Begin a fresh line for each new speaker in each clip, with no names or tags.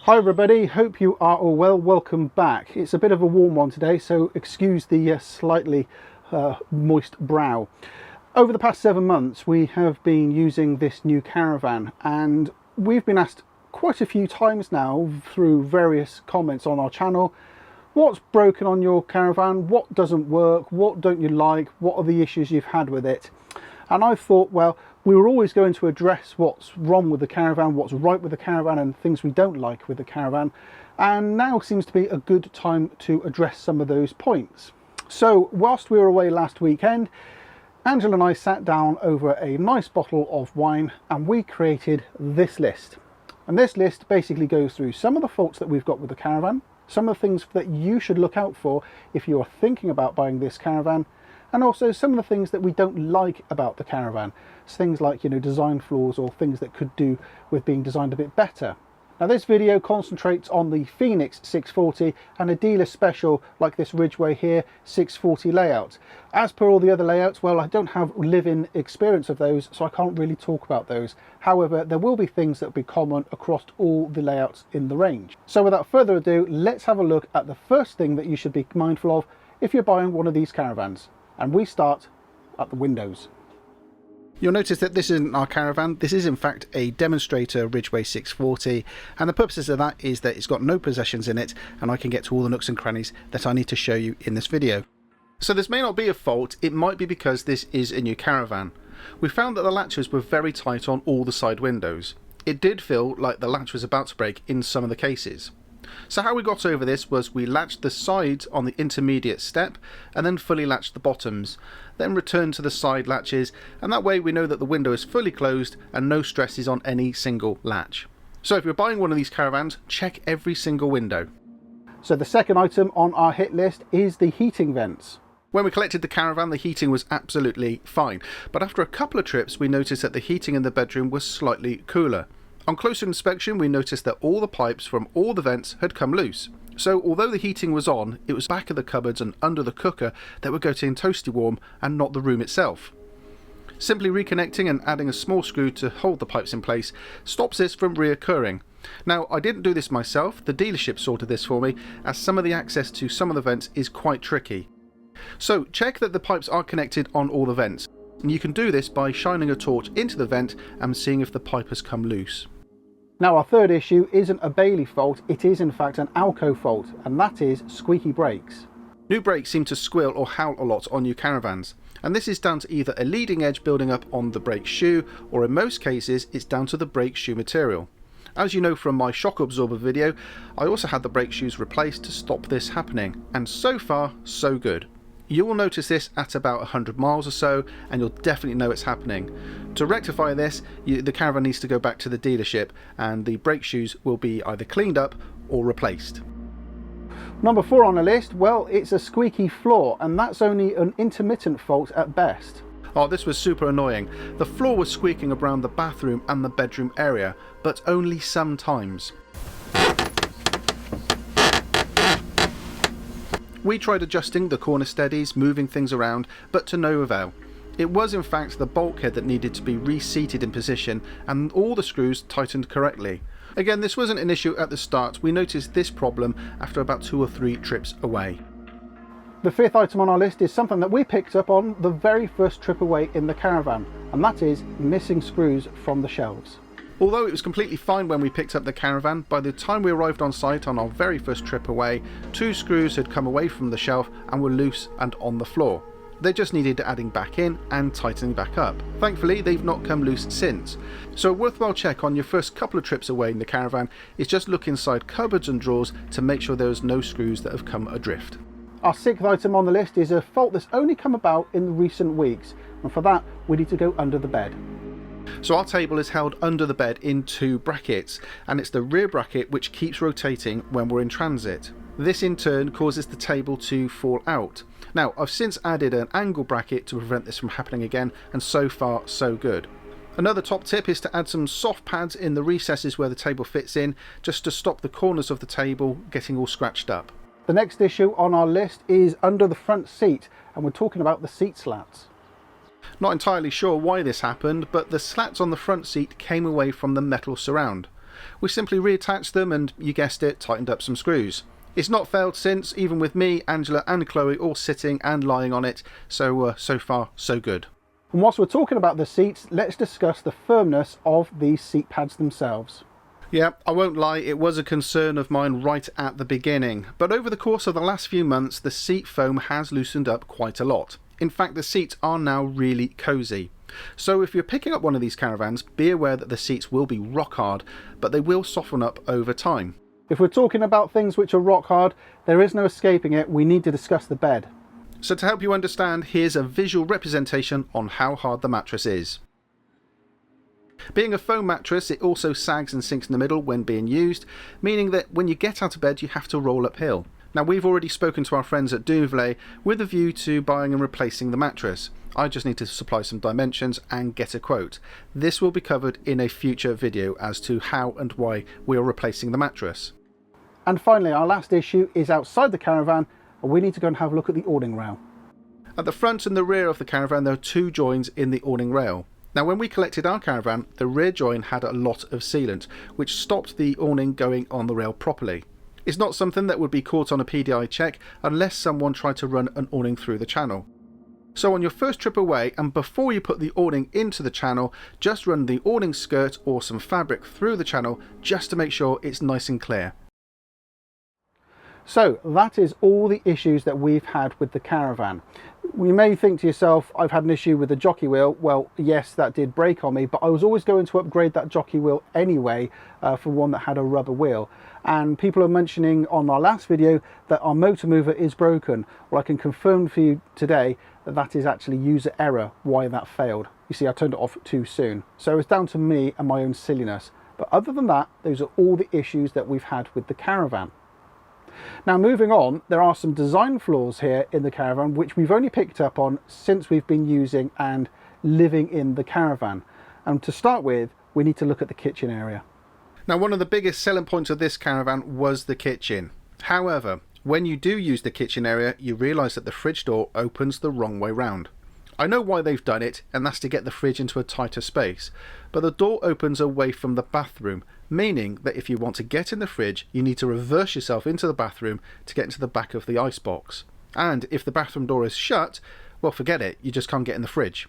Hi everybody, hope you are all well. Welcome back. It's a bit of a warm one today, so excuse the slightly moist brow. Over the past 7 months we have been using this new caravan, and we've been asked quite a few times now through various comments on our channel, what's broken on your caravan, what doesn't work, what don't you like, what are the issues you've had with it. And I thought, well, we were always going to address what's wrong with the caravan, what's right with the caravan, and things we don't like with the caravan. And now seems to be a good time to address some of those points. So whilst we were away last weekend, Angela and I sat down over a nice bottle of wine and we created this list. And this list basically goes through some of the faults that we've got with the caravan, some of the things that you should look out for if you are thinking about buying this caravan, and also some of the things that we don't like about the caravan. It's things like, design flaws or things that could do with being designed a bit better. Now this video concentrates on the Phoenix 640 and a dealer special like this Ridgeway here 640 layout. As per all the other layouts, well, I don't have live-in experience of those, so I can't really talk about those. However, there will be things that will be common across all the layouts in the range. So without further ado, let's have a look at the first thing that you should be mindful of if you're buying one of these caravans. And we start at the windows. You'll notice that this isn't our caravan. This is in fact a demonstrator Ridgeway 640, and the purposes of that is that it's got no possessions in it and I can get to all the nooks and crannies that I need to show you in this video. So this may not be a fault, it might be because this is a new caravan. We found that the latches were very tight on all the side windows. It did feel like the latch was about to break in some of the cases. So how we got over this was we latched the sides on the intermediate step and then fully latched the bottoms, then returned to the side latches, and that way we know that the window is fully closed and no stress is on any single latch. So if you're buying one of these caravans, check every single window. So the second item on our hit list is the heating vents. When we collected the caravan, the heating was absolutely fine, but after a couple of trips we noticed that the heating in the bedroom was slightly cooler. On closer inspection we noticed that all the pipes from all the vents had come loose. So although the heating was on, it was back of the cupboards and under the cooker that were getting toasty warm and not the room itself. Simply reconnecting and adding a small screw to hold the pipes in place stops this from reoccurring. Now I didn't do this myself, the dealership sorted this for me, as some of the access to some of the vents is quite tricky. So check that the pipes are connected on all the vents, and you can do this by shining a torch into the vent and seeing if the pipe has come loose. Now our third issue isn't a Bailey fault, it is in fact an Alco fault, and that is squeaky brakes. New brakes seem to squeal or howl a lot on new caravans, and this is down to either a leading edge building up on the brake shoe, or in most cases it's down to the brake shoe material. As you know from my shock absorber video, I also had the brake shoes replaced to stop this happening, and so far so good. You will notice this at about 100 miles or so, and you'll definitely know it's happening. To rectify this, the caravan needs to go back to the dealership and the brake shoes will be either cleaned up or replaced. Number 4 on the list, well, it's a squeaky floor, and that's only an intermittent fault at best. Oh, this was super annoying. The floor was squeaking around the bathroom and the bedroom area, but only sometimes. We tried adjusting the corner steadies, moving things around, but to no avail. It was in fact the bulkhead that needed to be reseated in position, and all the screws tightened correctly. Again, this wasn't an issue at the start, we noticed this problem after about 2 or 3 trips away. The fifth item on our list is something that we picked up on the very first trip away in the caravan, and that is missing screws from the shelves. Although it was completely fine when we picked up the caravan, by the time we arrived on site on our very first trip away, 2 screws had come away from the shelf and were loose and on the floor. They just needed adding back in and tightening back up. Thankfully they've not come loose since. So a worthwhile check on your first couple of trips away in the caravan is just look inside cupboards and drawers to make sure there's no screws that have come adrift. Our 6th item on the list is a fault that's only come about in recent weeks, and for that we need to go under the bed. So our table is held under the bed in 2 brackets, and it's the rear bracket which keeps rotating when we're in transit. This in turn causes the table to fall out. Now I've since added an angle bracket to prevent this from happening again, and so far so good. Another top tip is to add some soft pads in the recesses where the table fits in, just to stop the corners of the table getting all scratched up. The next issue on our list is under the front seat, and we're talking about the seat slats. Not entirely sure why this happened, but the slats on the front seat came away from the metal surround. We simply reattached them and, you guessed it, tightened up some screws. It's not failed since, even with me, Angela and Chloe all sitting and lying on it, so so far so good. And whilst we're talking about the seats, let's discuss the firmness of these seat pads themselves. Yeah, I won't lie, it was a concern of mine right at the beginning, but over the course of the last few months the seat foam has loosened up quite a lot. In fact, the seats are now really cosy. So if you're picking up one of these Caravans, be aware that the seats will be rock hard, but they will soften up over time. If we're talking about things which are rock hard, there is no escaping it, we need to discuss the bed. So to help you understand, here's a visual representation on how hard the mattress is. Being a foam mattress, it also sags and sinks in the middle when being used, meaning that when you get out of bed you have to roll uphill. Now, we've already spoken to our friends at Duvelet with a view to buying and replacing the mattress. I just need to supply some dimensions and get a quote. This will be covered in a future video as to how and why we are replacing the mattress. And finally, our last issue is outside the Caravan, and we need to go and have a look at the awning rail. At the front and the rear of the Caravan there are two joins in the awning rail. Now, when we collected our Caravan, the rear join had a lot of sealant, which stopped the awning going on the rail properly. It's not something that would be caught on a PDI check unless someone tried to run an awning through the channel. So on your first trip away, and before you put the awning into the channel, just run the awning skirt or some fabric through the channel just to make sure it's nice and clear. So that is all the issues that we've had with the Caravan. You may think to yourself, I've had an issue with the jockey wheel. Well, yes, that did break on me, but I was always going to upgrade that jockey wheel anyway for one that had a rubber wheel. And people are mentioning on our last video that our motor mover is broken. Well, I can confirm for you today that that is actually user error why that failed. You see, I turned it off too soon. So it's down to me and my own silliness. But other than that, those are all the issues that we've had with the Caravan. Now, moving on, there are some design flaws here in the Caravan which we've only picked up on since we've been using and living in the Caravan. And to start with, we need to look at the kitchen area. Now, one of the biggest selling points of this Caravan was the kitchen. However, when you do use the kitchen area, you realise that the fridge door opens the wrong way round. I know why they've done it, and that's to get the fridge into a tighter space, but the door opens away from the bathroom, meaning that if you want to get in the fridge, you need to reverse yourself into the bathroom to get into the back of the icebox. And if the bathroom door is shut, well, forget it, you just can't get in the fridge.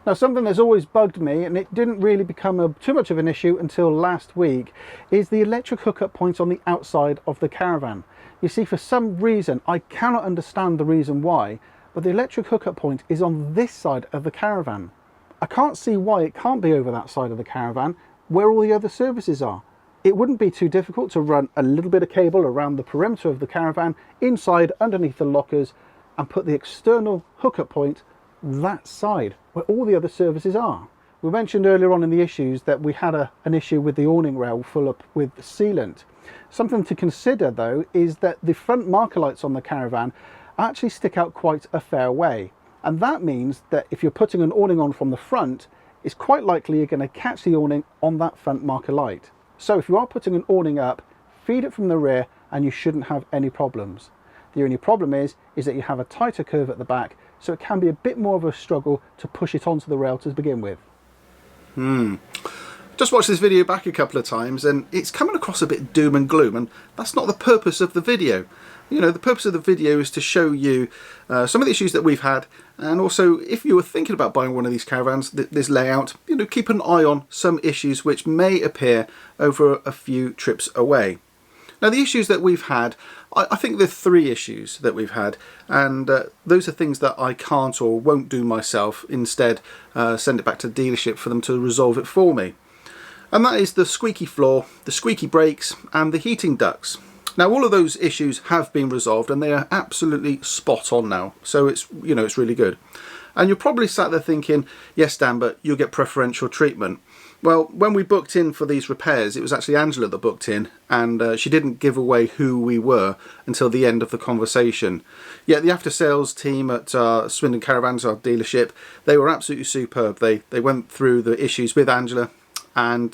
Now, something that's always bugged me, and it didn't really become too much of an issue until last week, is the electric hookup point on the outside of the Caravan. You see, for some reason, I cannot understand the reason why, but the electric hookup point is on this side of the Caravan. I can't see why it can't be over that side of the Caravan where all the other services are. It wouldn't be too difficult to run a little bit of cable around the perimeter of the Caravan, inside underneath the lockers, and put the external hookup point that side where all the other services are. We mentioned earlier on in the issues that we had an issue with the awning rail full up with sealant. Something to consider though is that the front marker lights on the Caravan actually stick out quite a fair way, and that means that if you're putting an awning on from the front, it's quite likely you're going to catch the awning on that front marker light. So if you are putting an awning up, feed it from the rear and you shouldn't have any problems. The only problem is that you have a tighter curve at the back, so it can be a bit more of a struggle to push it onto the rail to begin with. Just watched this video back a couple of times and it's coming across a bit doom and gloom, and that's not the purpose of the video. You know, the purpose of the video is to show you some of the issues that we've had, and also if you were thinking about buying one of these Caravans, this layout, you know, keep an eye on some issues which may appear over a few trips away. Now, the issues that we've had, I think there are 3 issues that we've had, and those are things that I can't or won't do myself. Instead, send it back to the dealership for them to resolve it for me. And that is the squeaky floor, the squeaky brakes, and the heating ducts. Now, all of those issues have been resolved and they are absolutely spot on now. So it's, you know, it's really good. And you're probably sat there thinking, yes, Dan, but you'll get preferential treatment. Well, when we booked in for these repairs, it was actually Angela that booked in, and she didn't give away who we were until the end of the conversation. Yet the after sales team at Swindon Caravans, our dealership, they were absolutely superb. They went through the issues with Angela and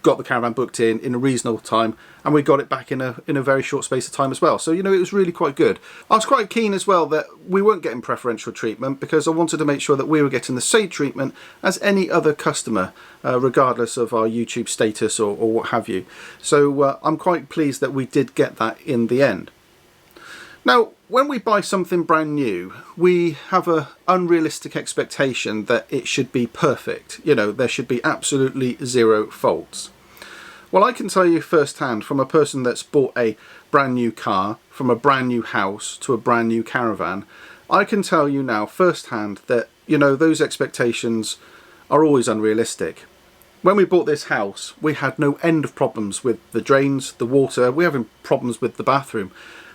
got got the caravan booked in a reasonable time, and we got it back in a very short space of time as well. So, you know, it was really quite good. I was quite keen as well that we weren't getting preferential treatment, because I wanted to make sure that we were getting the same treatment as any other customer, regardless of our YouTube status or what have you. So I'm quite pleased that we did get that in the end. Now, when we buy something brand new, we have an unrealistic expectation that it should be perfect. You know, there should be absolutely zero faults. Well, I can tell you firsthand, from a person that's bought a brand new car, from a brand new house to a brand new caravan, I can tell you now firsthand that, you know, those expectations are always unrealistic. When we bought this house, we had no end of problems with the drains, the water. We're having problems with the bathroom.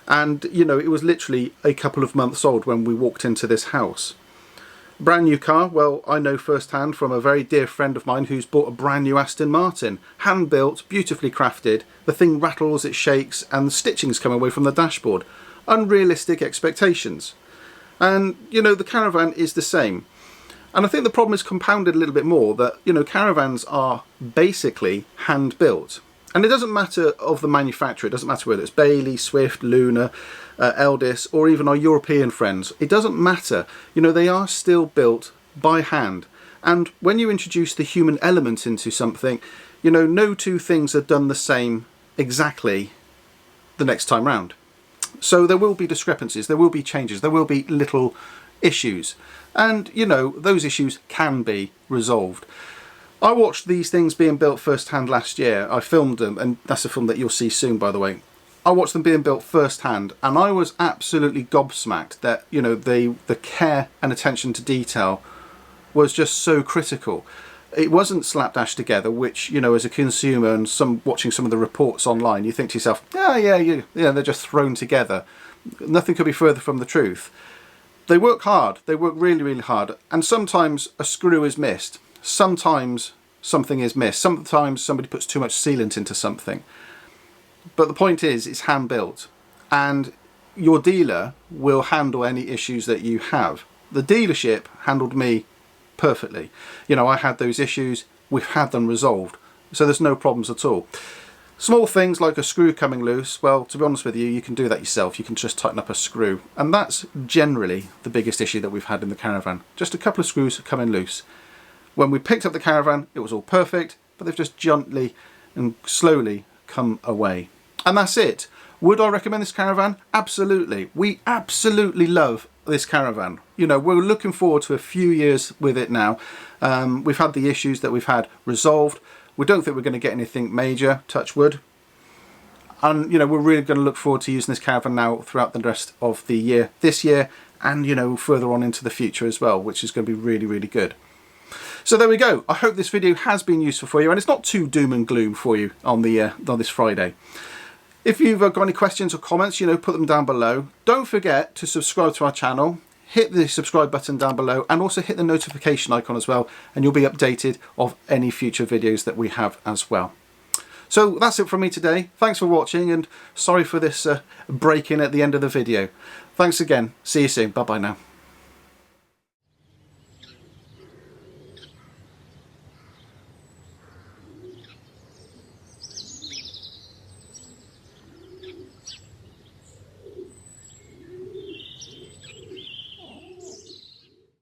And, you know, it was literally a couple of months old when we walked into this house. Brand new car, well, I know firsthand from a very dear friend of mine who's bought a brand new Aston Martin. Hand built, beautifully crafted, the thing rattles, it shakes, and the stitching's come away from the dashboard. Unrealistic expectations. And, you know, the caravan is the same. And I think the problem is compounded a little bit more, that, you know, caravans are basically hand built. And it doesn't matter of the manufacturer, it doesn't matter whether it's Bailey, Swift, Luna, Eldis, or even our European friends. It doesn't matter. You know, they are still built by hand. And when you introduce the human element into something, you know, no two things are done the same exactly the next time round. So there will be discrepancies, there will be changes, there will be little issues. And, you know, those issues can be resolved. I watched these things being built firsthand last year. I filmed them, and that's a film that you'll see soon, by the way. I watched them being built firsthand, and I was absolutely gobsmacked that, you know, the care and attention to detail was just so critical. It wasn't slapdash together, which, you know, as a consumer and watching some of the reports online, you think to yourself, yeah, they're just thrown together. Nothing could be further from the truth. They work hard. They work really, really hard. And sometimes a screw is missed. Sometimes something is missed. Sometimes somebody puts too much sealant into something. But the point is, it's hand built, and your dealer will handle any issues that you have. The dealership handled me perfectly. You know, I had those issues, we've had them resolved, so there's no problems at all. Small things like a screw coming loose, well, to be honest with you, you can do that yourself. You can just tighten up a screw, and that's generally the biggest issue that we've had in the caravan. Just a couple of screws coming loose. When we picked up the caravan, it was all perfect, but they've just gently and slowly come away. And that's it. Would I recommend this caravan? Absolutely. We absolutely love this caravan. You know, we're looking forward to a few years with it now. We've had the issues that we've had resolved. We don't think we're going to get anything major, touch wood. And, you know, we're really going to look forward to using this caravan now throughout the rest of the year, this year, and, you know, further on into the future as well, which is going to be really, really good. So there we go. I hope this video has been useful for you, and it's not too doom and gloom for you on this Friday. If you've got any questions or comments, you know, put them down below. Don't forget to subscribe to our channel. Hit the subscribe button down below, and also hit the notification icon as well, and you'll be updated of any future videos that we have as well. So that's it from me today. Thanks for watching, and sorry for this break in at the end of the video. Thanks again. See you soon. Bye bye now.